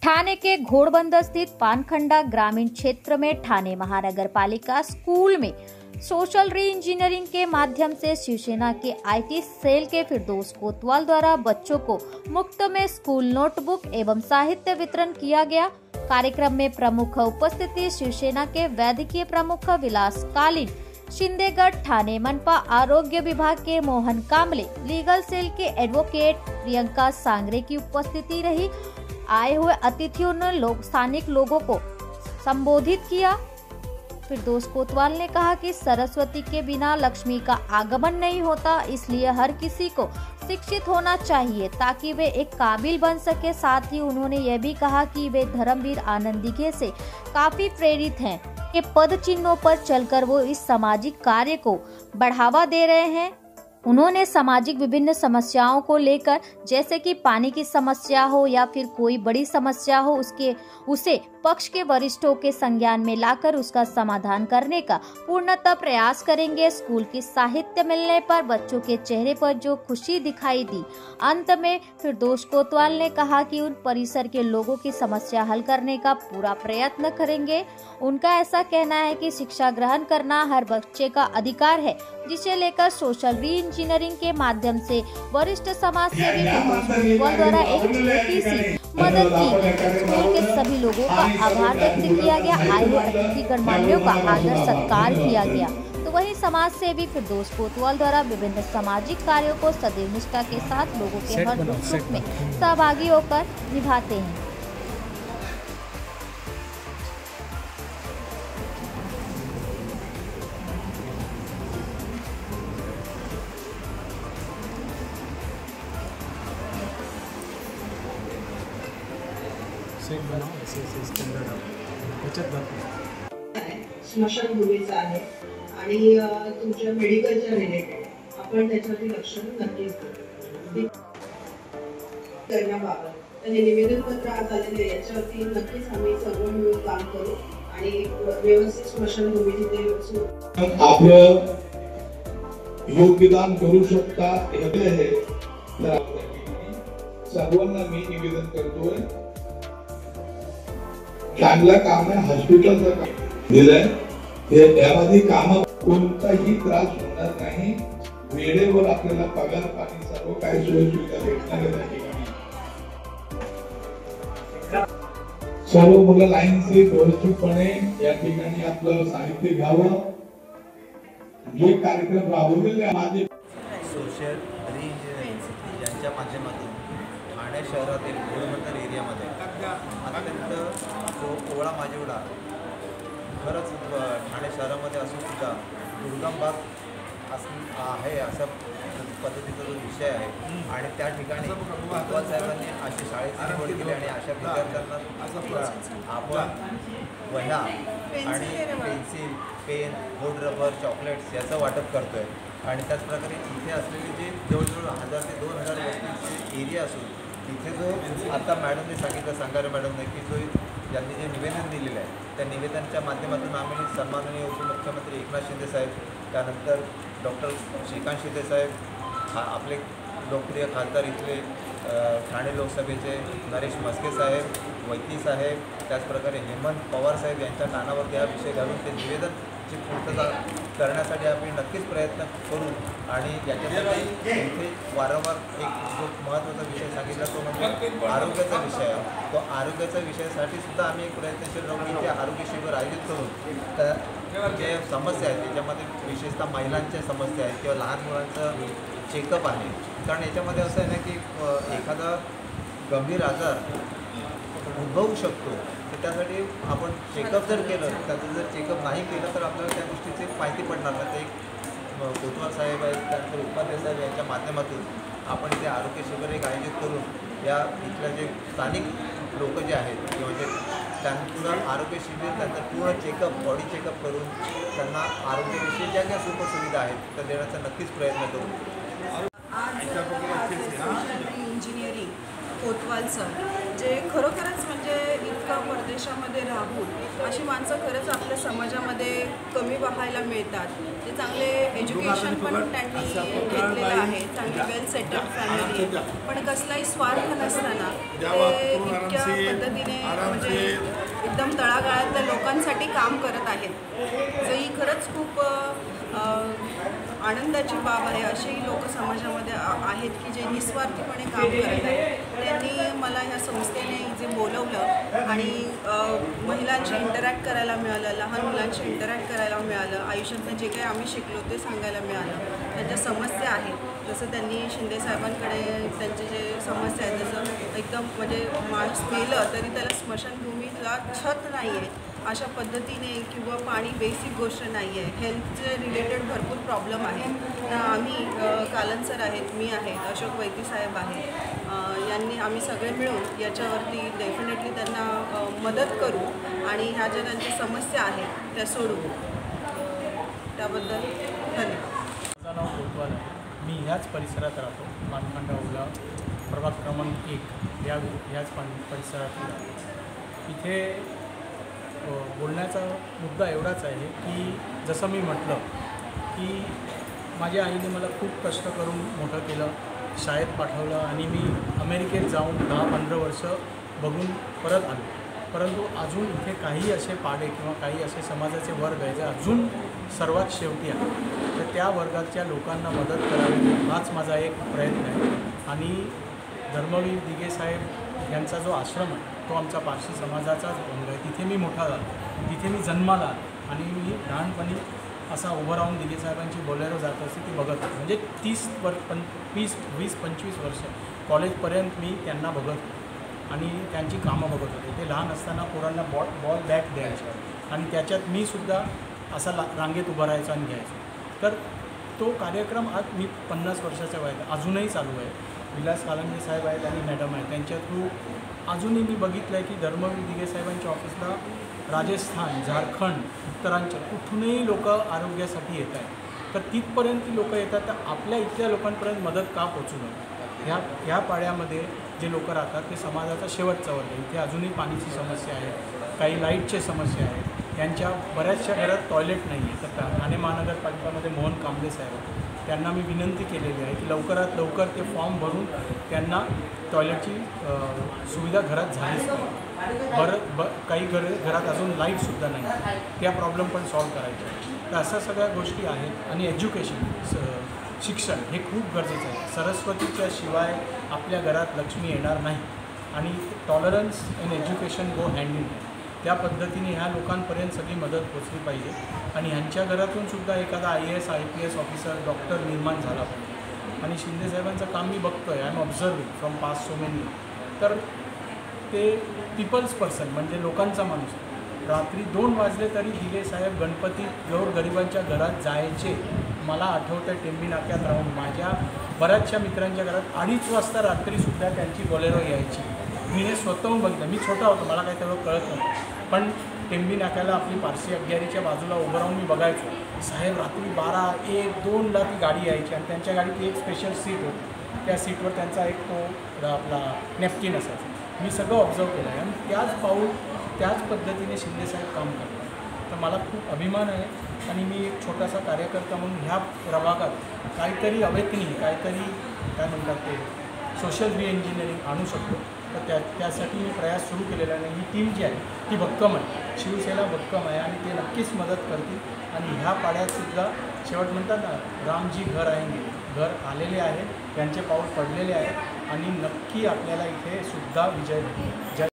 ठाणे के घोड़बंदर स्थित पानखंडा ग्रामीण क्षेत्र में ठाणे महानगर पालिका स्कूल में सोशल री इंजीनियरिंग के माध्यम से शिवसेना के आईटी सेल के फिरदौस कोतवाल द्वारा बच्चों को मुफ्त में स्कूल नोटबुक एवं साहित्य वितरण किया गया। कार्यक्रम में प्रमुख उपस्थिति शिवसेना के वैद्यकीय प्रमुख विलास कालीन, शिंदेगढ़ ठाणे मनपा आरोग्य विभाग के मोहन कामले, लीगल सेल के एडवोकेट प्रियंका सांगरे की उपस्थिति रही। आए हुए अतिथियों ने स्थानिक लोगों को संबोधित किया। फिरदौस कोतवाल ने कहा कि सरस्वती के बिना लक्ष्मी का आगमन नहीं होता, इसलिए हर किसी को शिक्षित होना चाहिए ताकि वे एक काबिल बन सके। साथ ही उन्होंने यह भी कहा कि वे धर्मवीर आनंद दिघे से काफी प्रेरित हैं कि पद चिन्हों पर चलकर वो इस सामाजिक कार्य को बढ़ावा दे रहे हैं। उन्होंने सामाजिक विभिन्न समस्याओं को लेकर, जैसे कि पानी की समस्या हो या फिर कोई बड़ी समस्या हो, उसे पक्ष के वरिष्ठों के संज्ञान में लाकर उसका समाधान करने का पूर्णतः प्रयास करेंगे। स्कूल की साहित्य मिलने पर बच्चों के चेहरे पर जो खुशी दिखाई दी। अंत में फिरदौस कोतवाल ने कहा कि उन परिसर के लोगों की समस्या हल करने का पूरा प्रयत्न करेंगे। उनका ऐसा कहना है कि शिक्षा ग्रहण करना हर बच्चे का अधिकार है, जिसे लेकर सोशल री इंजीनियरिंग के माध्यम से वरिष्ठ समाज सेवी कोतवाल द्वारा एक छोटी सी मदद की गई। स्कूल के सभी लोगों का आभार व्यक्त किया गया। आए हुए अतिथि गणमान्यों का आदर सत्कार किया गया। तो वहीं समाज सेवी फिरदौस कोतवाल द्वारा विभिन्न सामाजिक कार्यों को सदैव निष्ठा के साथ लोगों के हर दुख सुख में सहभागी होकर निभाते हैं। स्मशानभूमीचा आहे आणि तुमच्या मेडिकलच्या रिलेटेड आपण त्याच्यावरती लक्ष नक्कीच देऊ करण्याबाबत आणि निवेदन पत्र आज आलेले याच्यावरती नक्कीच आम्ही सर्व मिळून काम करू आणि व्यवस्थित स्मशानभूमी तिथे आपलं योगदान करू शकता हे सर्वांना मी निवेदन करतोय। चांगलं काम आहे, हॉस्पिटलचं काम दिलंय, यामध्ये काम कोणताही त्रास होणार नाही। वेळेवर आपल्याला पगार पाणी सर्व काही सोयी सुविधा भेटणार आहे। सर्व मुलं लाईनचे व्यवस्थितपणे या ठिकाणी आपलं साहित्य घ्यावं। जे कार्यक्रम राबवलेले माझे सोशल री इंजिनिअरिंग यांच्या माध्यमातून ठाणे शहरातील घोडबंदर एरियामध्ये अत्यंत जो कोवळा माजिवडा खरंच ठाणे शहरामध्ये असून सुद्धा दुर्गम भाग आहे अशा पद्धतीचा जो विषय आहे आणि त्या ठिकाणी कोतवाल साहेबांनी अशी शाळेची निवड केली आणि अशा विद्यार्थ्यांना आपण वह्या आणि pencil, pen, board, rubber, chocolates याचं वाटप करतो आहे। आणि त्याचप्रकारे इथे असलेले जे जवळजवळ 1000 ते 2000 व्यक्तींचे एरिया असून तिथे जो आता मॅडमने सांगितलं, सांगारे मॅडमने, की जो ज्यांनी जे निवेदन दिलेलं आहे त्या निवेदनाच्या माध्यमातून आम्ही सन्माननीय उपमुख्यमंत्री एकनाथ शिंदे साहेब, त्यानंतर डॉक्टर श्रीकांत शिंदे साहेब, आपले लोकप्रिय खासदार इथले ठाणे लोकसभेचे नरेश म्हस्के साहेब, वैती साहेब, त्याचप्रकारे हेमंत पवार साहेब यांच्या कानावरती हा विषय घालून ते निवेदनची पूर्तता करण्यासाठी आम्ही नक्कीच प्रयत्न करू। आणि याच्यासाठी इथे वारंवार एक जो महत्त्वाचा विषय सांगितला तो म्हणजे आरोग्याचा विषय आहे। तो आरोग्याच्या विषयासाठी सुद्धा आम्ही एक प्रयत्नशील राहून इथे आरोग्य शिबिर आयोजित करून तर जे समस्या आहेत त्याच्यामध्ये विशेषतः महिलांच्या समस्या आहेत किंवा लहान मुलांचं चेकअप आहे। कारण याच्यामध्ये असं आहे ना की एखादा गंभीर आजार उद्भवू शकतो, तर त्यासाठी आपण चेकअप जर केलं, त्याचं जर चेकअप नाही केलं तर आपल्याला त्या गोष्टीची माहिती पडणार नाही। तर एक कोतवाल साहेब आहेत, त्यानंतर उपाध्याय साहेब यांच्या माध्यमातून आपण इथे आरोग्य शिबिर एक आयोजित करून या इथल्या जे स्थानिक लोक जे आहेत किंवा जे त्यांचं आरोग्य शिबिर, त्यांचं पूर्ण चेकअप, बॉडी चेकअप करून त्यांना आरोग्याविषयी ज्या ज्या सुखसुविधा आहेत त्या देण्याचा नक्कीच प्रयत्न करू। इंजिनिअरिंग कोतवाल सर जे खरोखरच म्हणजे इतकं परदेशामध्ये राहून अशी माणसं खरंच आपल्या समाजामध्ये कमी पाहायला मिळतात. ते चांगले एज्युकेशन पण त्यांनी घेतलेलं आहे, चांगली वेल सेटल्ड फॅमिली, पण कसलाही स्वार्थ नसताना ते इतक्या पद्धतीने म्हणजे एकदम तळागाळातल्या लोकांसाठी काम करत आहेत. ही खरंच खूप आनंदाची बाब आहे. असेही लोक समाजामध्ये आहेत की जे निस्वार्थीपणे काम करत आहेत. त्यांनी मला ह्या संस्थेने जे बोलवलं आणि महिलांशी इंटरॅक्ट करायला मिळालं, लहान मुलांशी इंटरॅक्ट करायला मिळालं, आयुष्यातनं जे काही आम्ही शिकलो ते सांगायला मिळालं. त्यांच्या समस्या आहेत, जसं त्यांनी शिंदे साहेबांकडे त्यांचे जे समस्या आहेत, जसं एकदम म्हणजे माणूस मेलं तरी त्याला स्मशानभूमीला छत नाही आहे अशा पद्धतीने, किंवा पाणी बेसिक गोष्ट नाही आहे, हेल्थचे रिलेटेड भरपूर प्रॉब्लेम आहेत. आम्ही कालन सर आहेत, मी आहे, अशोक वैद्य साहेब आहे, यांनी आम्ही सगळे मिळून याच्यावरती डेफिनेटली त्यांना मदत करू आणि ह्या ज्या त्यांच्या समस्या आहेत त्या सोडवू. त्याबद्दल धन्यवाद. माझं नाव कोतवाल आहे. मी ह्याच परिसरात राहतो, पानखंडा ओला प्रभाग क्रमांक 1 ह्याच परिसरात राहतो. इथे बोलण्याचा मुद्दा एवढाच आहे की जसं मी म्हटलं की माझ्या आईने मला खूप कष्ट करून मोठं केलं, शाळेत पाठवलं आणि मी अमेरिकेत जाऊन 10-15 वर्ष बघून परत आलो. परंतु अजून इथे काही असे पाडे किंवा काही असे समाजाचे वर्ग आहे जे अजून सर्वात शेवटी आहे, तर त्या वर्गाच्या लोकांना मदत करावी हाच माझा एक प्रयत्न आहे. आणि धर्मवीर दिघे साहेब यांचा जो आश्रम आहे तो आमचा पारशी समाजाचाच अंग आहे. तिथे मी मोठा झालो, तिथे मी जन्माला आलो आणि मी लहानपणी असा उभं राहून दिघे साहेबांची बोलेरो जात असते ती बघत होतो. म्हणजे 20-25 वर्ष कॉलेजपर्यंत मी त्यांना बघत होतो आणि त्यांची कामं बघत होते. ते लहान असताना पोरांना बॉल बॅग द्यायचे आणि त्याच्यात मी सुद्धा असा रांगेत उभं राहायचो आणि घ्यायचो. तर तो कार्यक्रम आज मी 50 वर्षाच्या वयात अजूनही चालू आहे. विलास कालंगे साहेब आहेत आणि मॅडम आहेत, त्यांच्या थ्रू अजूनही मी बघितलं आहे की धर्मवीर दिघे साहेबांच्या ऑफिसला राजस्थान, झारखंड, उत्तरांचल कुठूनही लोक आरोग्यासाठी येत आहेत. तर तिथपर्यंत ती लोकं येतात, तर आपल्या इथल्या लोकांपर्यंत मदत का पोचू नये. ह्या पाड्यामध्ये जे लोक राहतात ते समाजाचा शेवटचा वर्ग आहे. इथे अजूनही पाण्याची समस्या आहे, काही लाईटची समस्या आहे, यांच्या बऱ्याचशा घरात टॉयलेट नाही आहे. तर ठाणे महानगरपालिकामध्ये मोहन कांबळे साहेब, त्यांना मी विनंती केलेली आहे की लवकरात लवकर ते फॉर्म भरून त्यांना टॉयलेटची सुविधा घरात झालीच नाही. काही घरात अजून लाईटसुद्धा नाही, त्या प्रॉब्लेम पण सॉल्व्ह करायच्या. तर अशा सगळ्या गोष्टी आहेत. आणि एज्युकेशन, शिक्षण हे खूप गरजेचं आहे. सरस्वतीच्या शिवाय आपल्या घरात लक्ष्मी येणार नाही आणि tolerance in education go hand in hand. त्या पद्धतीने ह्या लोकांपर्यंत सगळी मदत पोचली पाहिजे आणि ह्यांच्या घरातून सुद्धा एखादा IAS IPS ऑफिसर, डॉक्टर निर्माण झाला पाहिजे. आणि शिंदे साहेबांचं काम मी बघतो आहे, I am observing from past so many. तर ते पीपल्स पर्सन म्हणजे लोकांचा माणूस. रात्री 2 वाजले तरी दिघे साहेब गणपती गोरगरिबांच्या घरात जायचे. मला आठवतं आहे टेंबी नाक्यात राहून माझ्या बऱ्याचशा मित्रांच्या घरात 2:30 वाजता रात्रीसुद्धा त्यांची बोलेरो यायची. मी हे स्वतःहून बघितलं. मी छोटा होतो, मला काही तेवढं कळत नव्हतं, पण टेंबी नाक्याला आपली पारसी अग्यारीच्या बाजूला उभं राहून मी बघायचो. साहेब रात्री 12, 1, 2ला ती गाडी यायची आणि त्यांच्या गाडीत एक स्पेशल सीट होती. त्या सीटवर त्यांचा एक तो आपला नॅपकिन असायचा. मी सगळं ऑब्झर्व केलं आहे आणि त्याच पद्धतीने शिंदेसाहेब काम करतात. तर मला खूप अभिमान आहे आणि मी एक छोटासा कार्यकर्ता म्हणून ह्या प्रभागात काहीतरी अवेकनिंग, काहीतरी काय म्हणतात ते सोशल रिइंजिनिअरिंग आणू शकतो. तर त्यासाठी मी प्रयास सुरू केलेला आहे. ही टीम जी आहे ती भक्कम आहे, शिवसेना भक्कम आहे आणि ते नक्कीच मदत करतील. आणि ह्या पाड्यातसुद्धा शेवट म्हणतात ना, रामजी घर आएंगे, घर आलेले आहे, त्यांचे पाऊल पडलेले आहे आणि नक्की आपल्याला इथे सुद्धा विजय भेटेल.